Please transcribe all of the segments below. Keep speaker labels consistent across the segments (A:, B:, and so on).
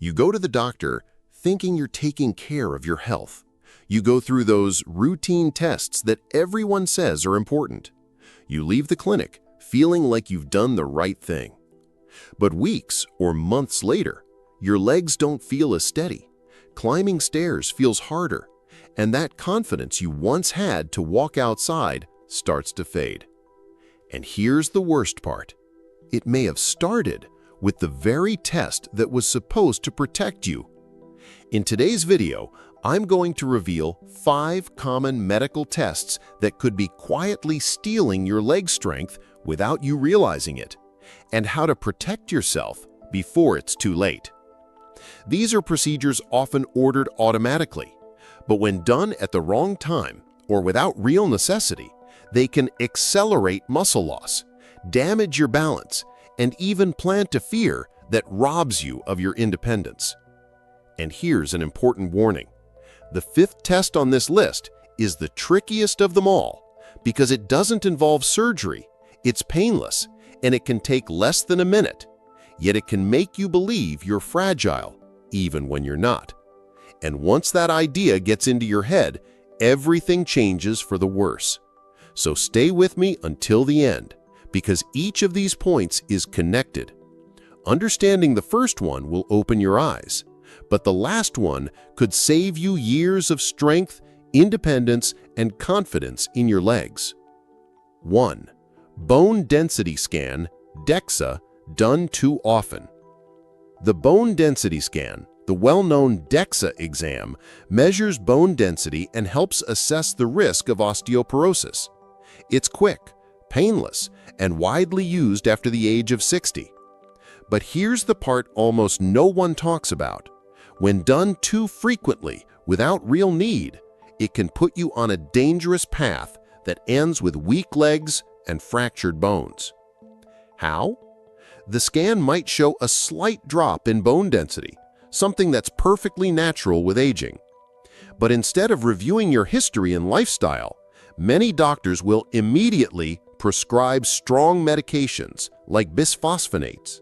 A: You go to the doctor thinking you're taking care of your health. You go through those routine tests that everyone says are important. You leave the clinic feeling like you've done the right thing. But weeks or months later, your legs don't feel as steady. Climbing stairs feels harder, and that confidence you once had to walk outside starts to fade. And here's the worst part. It may have started with the very test that was supposed to protect you. In today's video, I'm going to reveal 5 common medical tests that could be quietly stealing your leg strength without you realizing it, and how to protect yourself before it's too late. These are procedures often ordered automatically, but when done at the wrong time or without real necessity, they can accelerate muscle loss, damage your balance, and even plant a fear that robs you of your independence. And here's an important warning. The 5th test on this list is the trickiest of them all because it doesn't involve surgery, it's painless, and it can take less than a minute, yet it can make you believe you're fragile even when you're not. And once that idea gets into your head, everything changes for the worse. So stay with me until the end, because each of these points is connected. Understanding the first one will open your eyes, but the last one could save you years of strength, independence, and confidence in your legs. 1. Bone density scan, DEXA, done too often. The bone density scan, the well-known DEXA exam, measures bone density and helps assess the risk of osteoporosis. It's quick, painless, and widely used after the age of 60. But here's the part almost no one talks about. When done too frequently, without real need, it can put you on a dangerous path that ends with weak legs and fractured bones. How? The scan might show a slight drop in bone density, something that's perfectly natural with aging. But instead of reviewing your history and lifestyle, many doctors will immediately prescribe strong medications like bisphosphonates.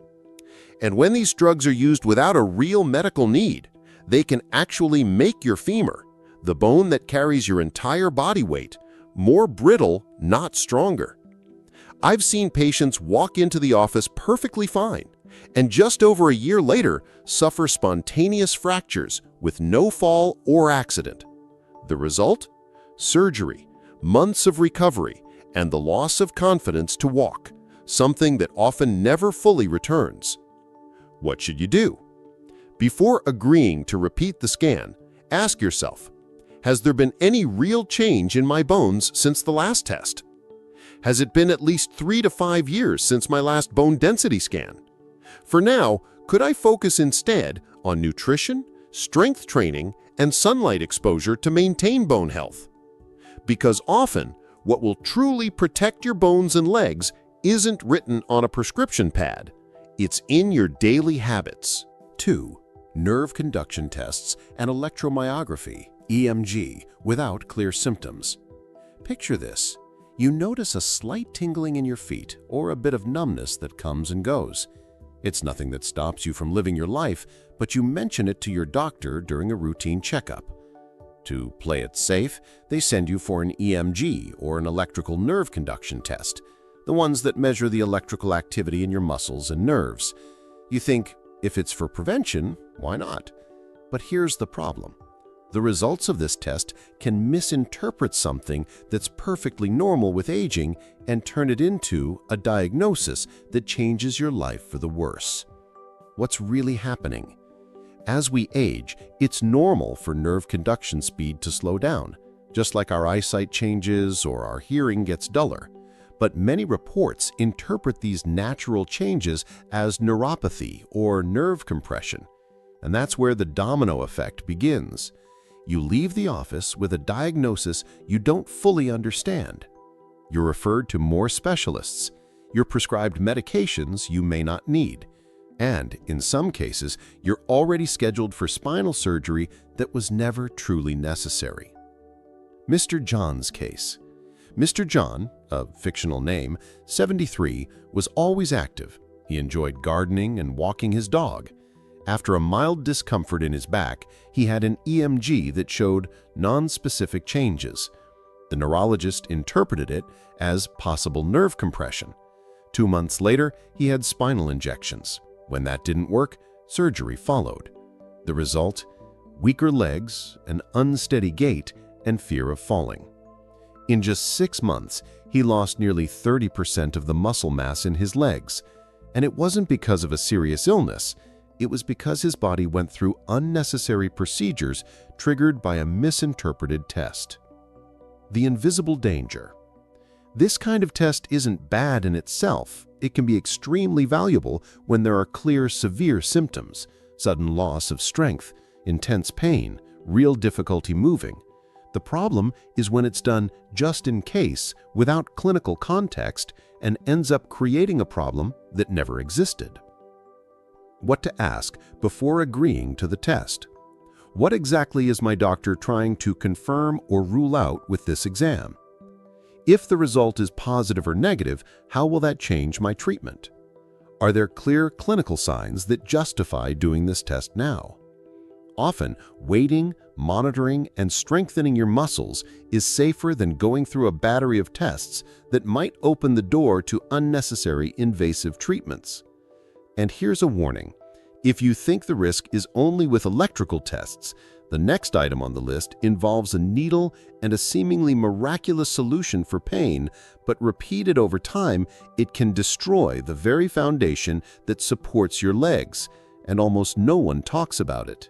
A: And when these drugs are used without a real medical need, they can actually make your femur, the bone that carries your entire body weight, more brittle, not stronger. I've seen patients walk into the office perfectly fine, and just over a year later suffer spontaneous fractures with no fall or accident. The result? Surgery, months of recovery, and the loss of confidence to walk, something that often never fully returns. What should you do? Before agreeing to repeat the scan, ask yourself, has there been any real change in my bones since the last test? Has it been at least 3 to 5 years since my last bone density scan? For now, could I focus instead on nutrition, strength training, and sunlight exposure to maintain bone health? Because often, what will truly protect your bones and legs isn't written on a prescription pad. It's in your daily habits. 2. Nerve conduction tests and electromyography, EMG, without clear symptoms. Picture this. You notice a slight tingling in your feet or a bit of numbness that comes and goes. It's nothing that stops you from living your life, but you mention it to your doctor during a routine checkup. To play it safe, they send you for an EMG or an electrical nerve conduction test, the ones that measure the electrical activity in your muscles and nerves. You think, if it's for prevention, why not? But here's the problem. The results of this test can misinterpret something that's perfectly normal with aging and turn it into a diagnosis that changes your life for the worse. What's really happening? As we age, it's normal for nerve conduction speed to slow down, just like our eyesight changes or our hearing gets duller. But many reports interpret these natural changes as neuropathy or nerve compression. And that's where the domino effect begins. You leave the office with a diagnosis you don't fully understand. You're referred to more specialists. You're prescribed medications you may not need. And in some cases, you're already scheduled for spinal surgery that was never truly necessary. Mr. John's case. Mr. John, a fictional name, 73, was always active. He enjoyed gardening and walking his dog. After a mild discomfort in his back, he had an EMG that showed non-specific changes. The neurologist interpreted it as possible nerve compression. 2 months later, he had spinal injections. When that didn't work, surgery followed. The result? Weaker legs, an unsteady gait, and fear of falling. In just 6 months, he lost nearly 30% of the muscle mass in his legs. And it wasn't because of a serious illness. It was because his body went through unnecessary procedures triggered by a misinterpreted test. The invisible danger. This kind of test isn't bad in itself. It can be extremely valuable when there are clear, severe symptoms, sudden loss of strength, intense pain, real difficulty moving. The problem is when it's done just in case, without clinical context, and ends up creating a problem that never existed. What to ask before agreeing to the test. What exactly is my doctor trying to confirm or rule out with this exam? If the result is positive or negative, how will that change my treatment? Are there clear clinical signs that justify doing this test now? Often, waiting, monitoring, and strengthening your muscles is safer than going through a battery of tests that might open the door to unnecessary invasive treatments. And here's a warning. If you think the risk is only with electrical tests, the next item on the list involves a needle and a seemingly miraculous solution for pain, but repeated over time, it can destroy the very foundation that supports your legs, and almost no one talks about it.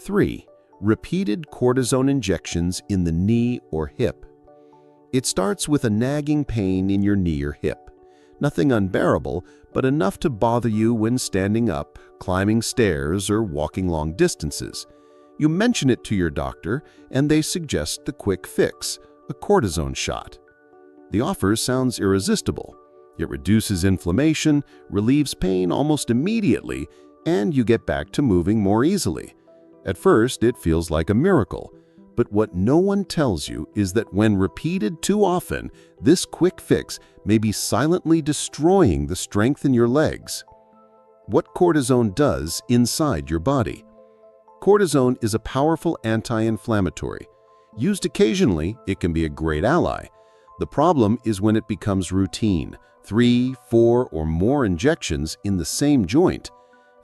A: 3. Repeated cortisone injections in the knee or hip. It starts with a nagging pain in your knee or hip. Nothing unbearable, but enough to bother you when standing up, climbing stairs, or walking long distances. You mention it to your doctor, and they suggest the quick fix, a cortisone shot. The offer sounds irresistible. It reduces inflammation, relieves pain almost immediately, and you get back to moving more easily. At first, it feels like a miracle, but what no one tells you is that when repeated too often, this quick fix may be silently destroying the strength in your legs. What cortisone does inside your body. Cortisone is a powerful anti-inflammatory. Used occasionally, it can be a great ally. The problem is when it becomes routine, 3, 4, or more injections in the same joint.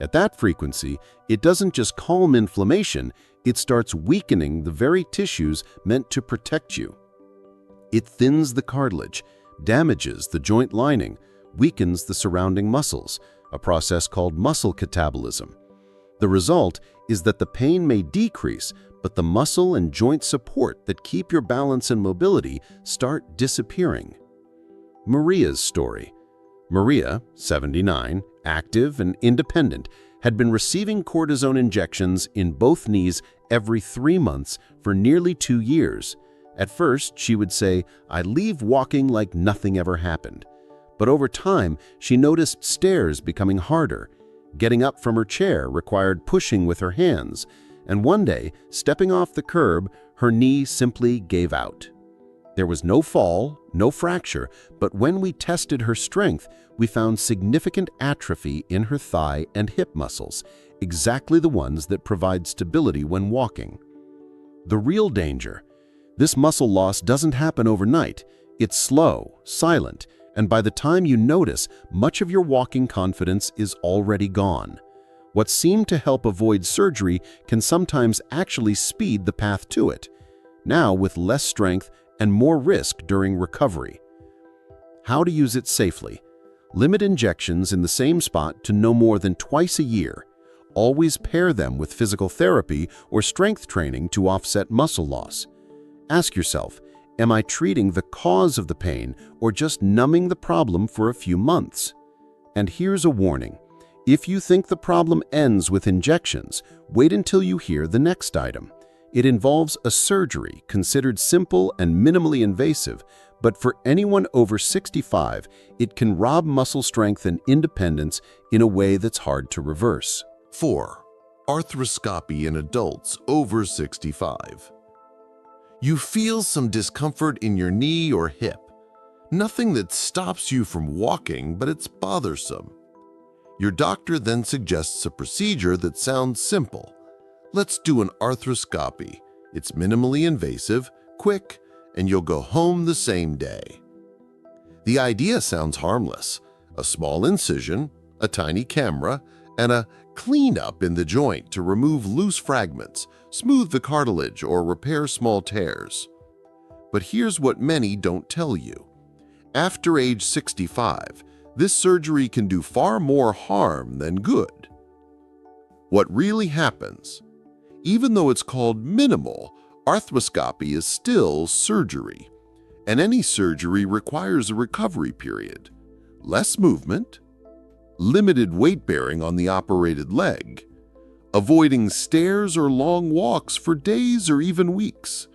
A: At that frequency, it doesn't just calm inflammation, it starts weakening the very tissues meant to protect you. It thins the cartilage, damages the joint lining, weakens the surrounding muscles, a process called muscle catabolism. The result is that the pain may decrease, but the muscle and joint support that keep your balance and mobility start disappearing. Maria's story. Maria, 79, active and independent, had been receiving cortisone injections in both knees every 3 months for nearly 2 years. At first, she would say, "I leave walking like nothing ever happened." But over time, she noticed stairs becoming harder. Getting up from her chair required pushing with her hands, and one day, stepping off the curb, her knee simply gave out. There was no fall, no fracture, but when we tested her strength, we found significant atrophy in her thigh and hip muscles, exactly the ones that provide stability when walking. The real danger. This muscle loss doesn't happen overnight. It's slow, silent, and by the time you notice, much of your walking confidence is already gone. What seemed to help avoid surgery can sometimes actually speed the path to it, now with less strength and more risk during recovery. How to use it safely. Limit injections in the same spot to no more than twice a year. Always pair them with physical therapy or strength training to offset muscle loss. Ask yourself, am I treating the cause of the pain or just numbing the problem for a few months? And here's a warning. If you think the problem ends with injections, wait until you hear the next item. It involves a surgery considered simple and minimally invasive, but for anyone over 65, it can rob muscle strength and independence in a way that's hard to reverse.
B: 4. Arthroscopy in adults over 65. You feel some discomfort in your knee or hip. Nothing that stops you from walking, but it's bothersome. Your doctor then suggests a procedure that sounds simple. Let's do an arthroscopy. It's minimally invasive, quick, and you'll go home the same day. The idea sounds harmless. A small incision, a tiny camera, and a cleanup in the joint to remove loose fragments, smooth the cartilage, or repair small tears. But here's what many don't tell you. After age 65, this surgery can do far more harm than good. What really happens? Even though it's called minimal, arthroscopy is still surgery, and any surgery requires a recovery period, less movement, limited weight bearing on the operated leg, avoiding stairs or long walks for days or even weeks.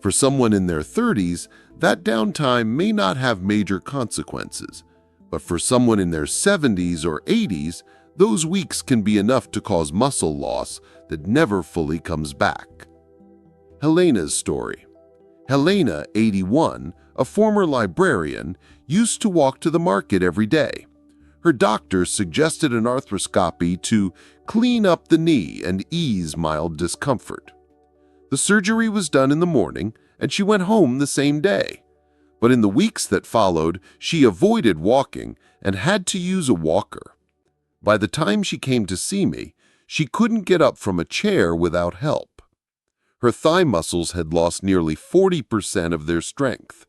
B: For someone in their 30s, that downtime may not have major consequences, but for someone in their 70s or 80s, those weeks can be enough to cause muscle loss that never fully comes back. Helena's story. Helena, 81, a former librarian, used to walk to the market every day. Her doctor suggested an arthroscopy to clean up the knee and ease mild discomfort. The surgery was done in the morning, and she went home the same day. But in the weeks that followed, she avoided walking and had to use a walker. By the time she came to see me, she couldn't get up from a chair without help. Her thigh muscles had lost nearly 40% of their strength,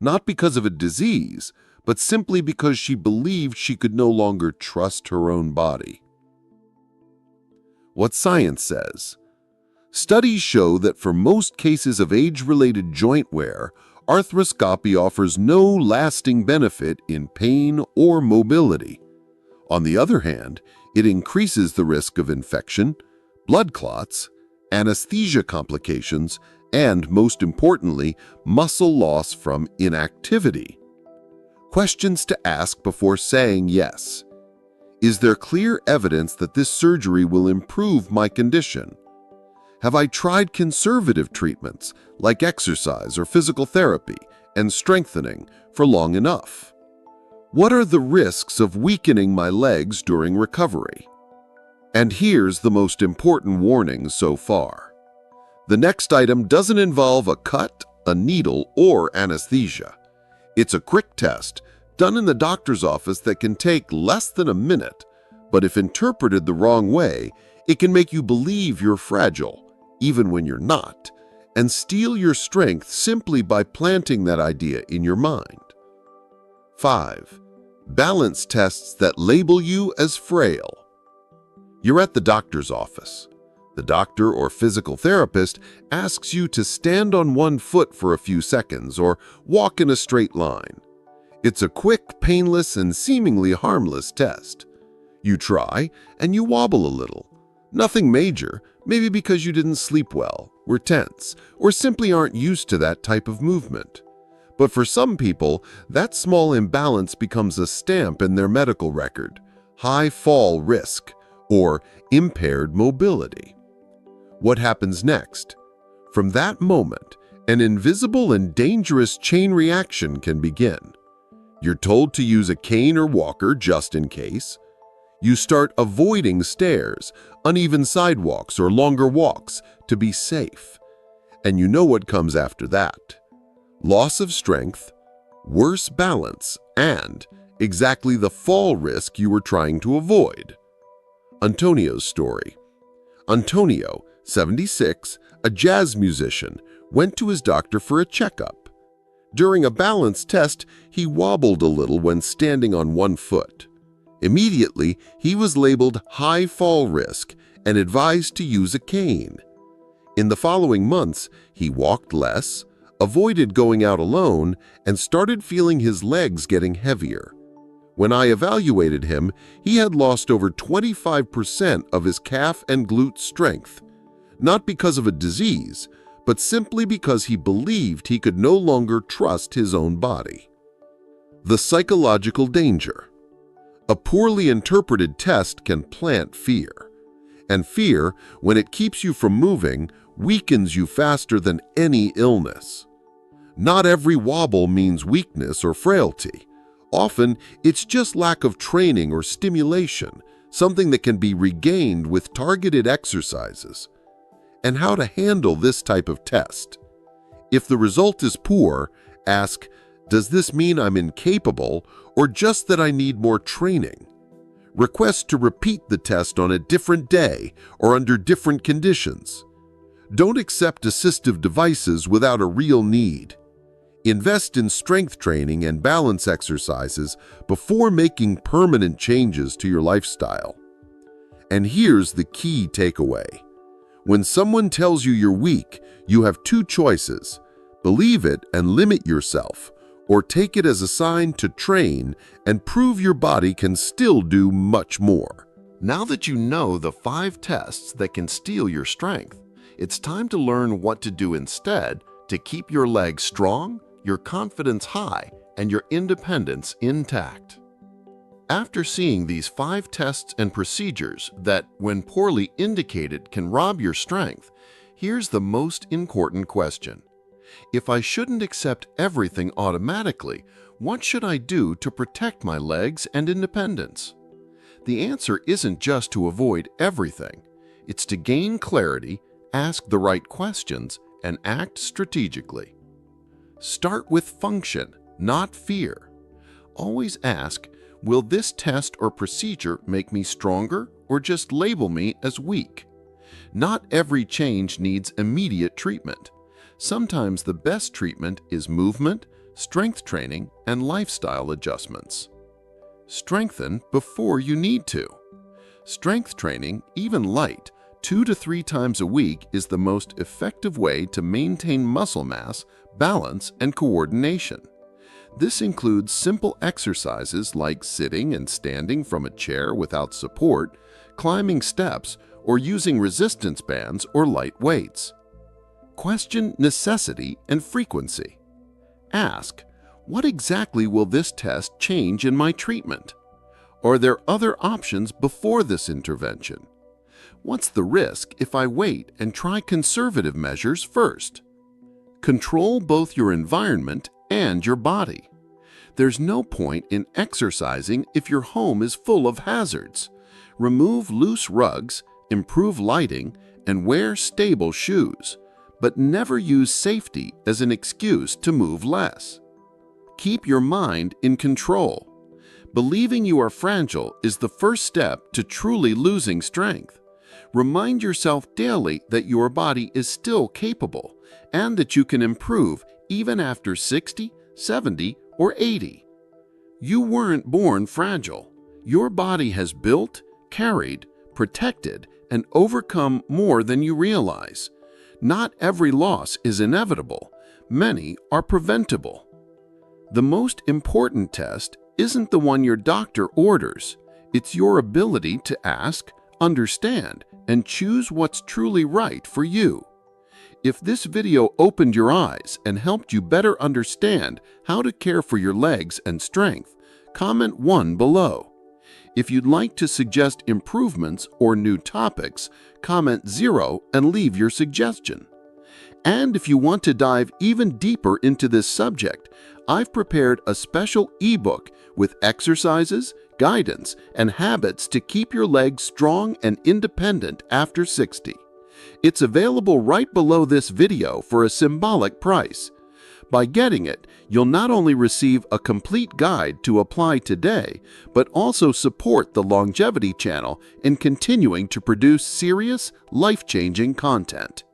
B: not because of a disease, but simply because she believed she could no longer trust her own body. What science says. Studies show that for most cases of age-related joint wear, arthroscopy offers no lasting benefit in pain or mobility. On the other hand, it increases the risk of infection, blood clots, anesthesia complications, and, most importantly, muscle loss from inactivity. Questions to ask before saying yes. Is there clear evidence that this surgery will improve my condition? Have I tried conservative treatments like exercise or physical therapy and strengthening for long enough? What are the risks of weakening my legs during recovery? And here's the most important warning so far. The next item doesn't involve a cut, a needle, or anesthesia. It's a quick test done in the doctor's office that can take less than a minute, but if interpreted the wrong way, it can make you believe you're fragile, even when you're not, and steal your strength simply by planting that idea in your mind. 5. Balance tests that label you as frail. You're at the doctor's office. The doctor or physical therapist asks you to stand on one foot for a few seconds or walk in a straight line. It's a quick, painless, and seemingly harmless test. You try, and you wobble a little. Nothing major, maybe because you didn't sleep well, were tense, or simply aren't used to that type of movement. But for some people, that small imbalance becomes a stamp in their medical record: high fall risk, or impaired mobility. What happens next? From that moment, an invisible and dangerous chain reaction can begin. You're told to use a cane or walker just in case. You start avoiding stairs, uneven sidewalks, or longer walks to be safe. And you know what comes after that. Loss of strength, worse balance, and exactly the fall risk you were trying to avoid. Antonio's story. Antonio, 76, a jazz musician, went to his doctor for a checkup. During a balance test, he wobbled a little when standing on one foot. Immediately, he was labeled high fall risk and advised to use a cane. In the following months, he walked less, avoided going out alone, and started feeling his legs getting heavier. When I evaluated him, he had lost over 25% of his calf and glute strength, not because of a disease, but simply because he believed he could no longer trust his own body. The psychological danger. A poorly interpreted test can plant fear. And fear, when it keeps you from moving, weakens you faster than any illness. Not every wobble means weakness or frailty. Often, it's just lack of training or stimulation, something that can be regained with targeted exercises. And how to handle this type of test. If the result is poor, ask, does this mean I'm incapable or just that I need more training? Request to repeat the test on a different day or under different conditions. Don't accept assistive devices without a real need. Invest in strength training and balance exercises before making permanent changes to your lifestyle. And here's the key takeaway. When someone tells you you're weak, you have two choices: believe it and limit yourself, or take it as a sign to train and prove your body can still do much more.
A: Now that you know the 5 tests that can steal your strength, it's time to learn what to do instead to keep your legs strong, your confidence high, and your independence intact. After seeing these 5 tests and procedures that, when poorly indicated, can rob your strength, here's the most important question. If I shouldn't accept everything automatically, what should I do to protect my legs and independence? The answer isn't just to avoid everything. It's to gain clarity, ask the right questions, and act strategically. Start with function, not fear. Always ask, will this test or procedure make me stronger or just label me as weak? Not every change needs immediate treatment. Sometimes the best treatment is movement, strength training, and lifestyle adjustments. Strengthen before you need to. Strength training, even light, 2 to 3 times a week is the most effective way to maintain muscle mass, balance, and coordination. This includes simple exercises like sitting and standing from a chair without support, climbing steps, or using resistance bands or light weights. Question necessity and frequency. Ask, what exactly will this test change in my treatment? Are there other options before this intervention? What's the risk if I wait and try conservative measures first? Control both your environment and your body. There's no point in exercising if your home is full of hazards. Remove loose rugs, improve lighting, and wear stable shoes, but never use safety as an excuse to move less. Keep your mind in control. Believing you are fragile is the first step to truly losing strength. Remind yourself daily that your body is still capable and that you can improve even after 60, 70, or 80. You weren't born fragile. Your body has built, carried, protected, and overcome more than you realize. Not every loss is inevitable. Many are preventable. The most important test isn't the one your doctor orders. It's your ability to ask, understand, and choose what's truly right for you. If this video opened your eyes and helped you better understand how to care for your legs and strength, comment 1 below. If you'd like to suggest improvements or new topics, comment 0 and leave your suggestion. And if you want to dive even deeper into this subject, I've prepared a special ebook with exercises, guidance, and habits to keep your legs strong and independent after 60. It's available right below this video for a symbolic price. By getting it, you'll not only receive a complete guide to apply today, but also support the Longevity channel in continuing to produce serious, life-changing content.